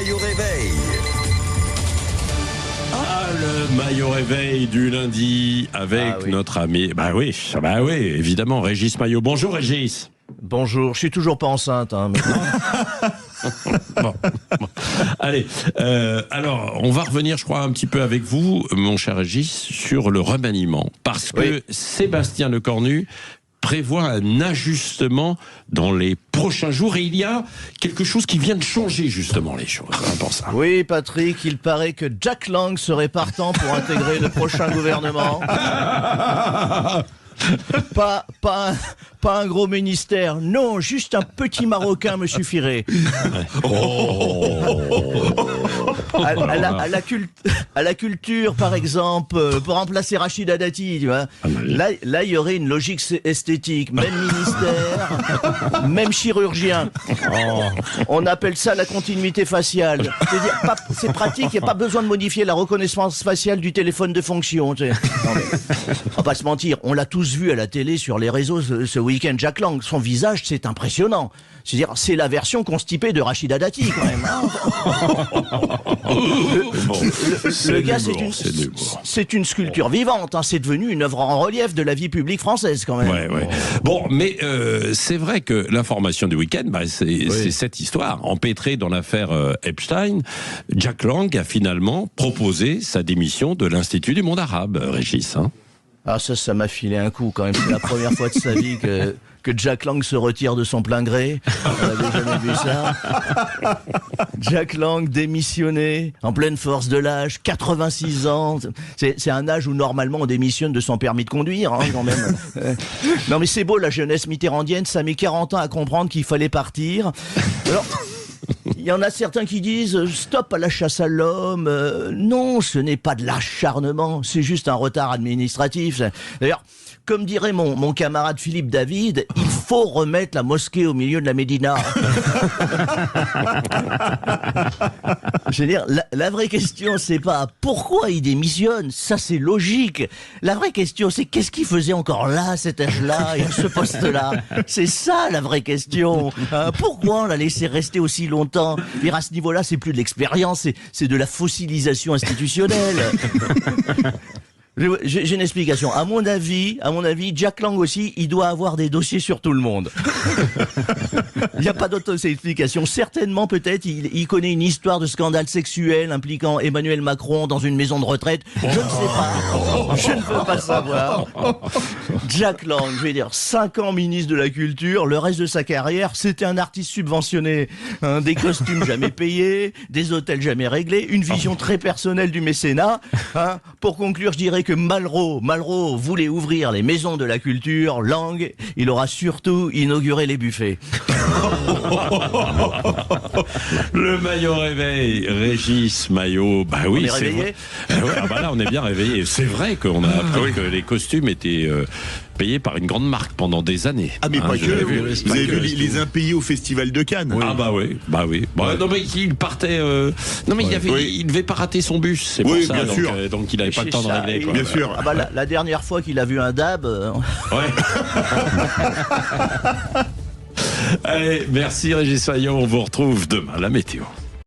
maillot réveil. Le maillot réveil du lundi avec notre ami. Bah oui, évidemment, Régis Maillot. Bonjour Régis. Bonjour, je suis toujours pas enceinte. Mais... bon. Allez, alors on va revenir, je crois, un petit peu avec vous, mon cher Régis, sur le remaniement. Parce que Sébastien Lecornu prévoit un ajustement dans les prochains jours et il y a quelque chose qui vient de changer justement les choses. Pour ça. Oui, Patrick, il paraît que Jack Lang serait partant pour intégrer le prochain gouvernement. Pas un gros ministère, non, juste un petit Marocain me suffirait. À la culture, par exemple, pour remplacer Rachida Dati, tu vois. Là, il y aurait une logique esthétique, même ministère, même chirurgien. On appelle ça la continuité faciale. C'est-à-dire, c'est pratique, il n'y a pas besoin de modifier la reconnaissance faciale du téléphone de fonction. Tu sais. Non, mais, on va pas se mentir, on l'a tous vu à la télé, sur les réseaux ce week-end. Jack Lang, son visage, c'est impressionnant. C'est-à-dire, c'est la version constipée de Rachida Dati, quand même. Hein. Le gars, c'est une sculpture vivante. Hein. C'est devenu une œuvre en relief de la vie publique française, quand même. Ouais. Bon, mais c'est vrai que l'information du week-end, c'est cette histoire. Empêtrée dans l'affaire Epstein, Jack Lang a finalement proposé sa démission de l'Institut du monde arabe, Régis. Hein. Ah, ça m'a filé un coup, quand même. C'est la première fois de sa vie que Jack Lang se retire de son plein gré. On n'avait jamais vu ça. Jack Lang démissionné, en pleine force de l'âge, 86 ans. C'est un âge où normalement on démissionne de son permis de conduire, hein, quand même. Non mais c'est beau, la jeunesse mitterrandienne, ça met 40 ans à comprendre qu'il fallait partir. Alors... Il y en a certains qui disent stop à la chasse à l'homme. Non, ce n'est pas de l'acharnement, c'est juste un retard administratif. D'ailleurs, comme dirait mon camarade Philippe David, il faut remettre la mosquée au milieu de la Médina. Je veux dire, la vraie question, c'est pas pourquoi il démissionne, ça c'est logique. La vraie question, c'est qu'est-ce qu'il faisait encore là, à cet âge-là, et à ce poste-là. C'est ça la vraie question. Pourquoi on l'a laissé rester aussi longtemps? Et à ce niveau-là, c'est plus de l'expérience, c'est de la fossilisation institutionnelle. J'ai une explication. À mon avis, Jack Lang aussi, il doit avoir des dossiers sur tout le monde. Il n'y a pas d'autre explication. Certainement, peut-être, il connaît une histoire de scandale sexuel impliquant Emmanuel Macron dans une maison de retraite. Je ne sais pas. Je ne veux pas savoir. Jack Lang, je vais dire, 5 ans ministre de la Culture, le reste de sa carrière, c'était un artiste subventionné. Des costumes jamais payés, des hôtels jamais réglés, une vision très personnelle du mécénat. Pour conclure, je dirais que Malraux voulait ouvrir les maisons de la culture. Lang, il aura surtout inauguré les buffets. Le maillot réveil, Régis Maillot. Bah oui, on est réveillé. Là, on est bien réveillé. C'est vrai qu'on a appris que les costumes étaient payés par une grande marque pendant des années. Ah mais pas que. Vous avez vu les impayés au Festival de Cannes. Oui. Ah bah oui. Non mais il partait. Il devait pas rater son bus. C'est pour ça. Donc il n'avait pas le temps de régler. Quoi. Bien sûr. Ah bah la dernière fois qu'il a vu un dab. Allez, merci Régis Maillot. On vous retrouve demain. La météo.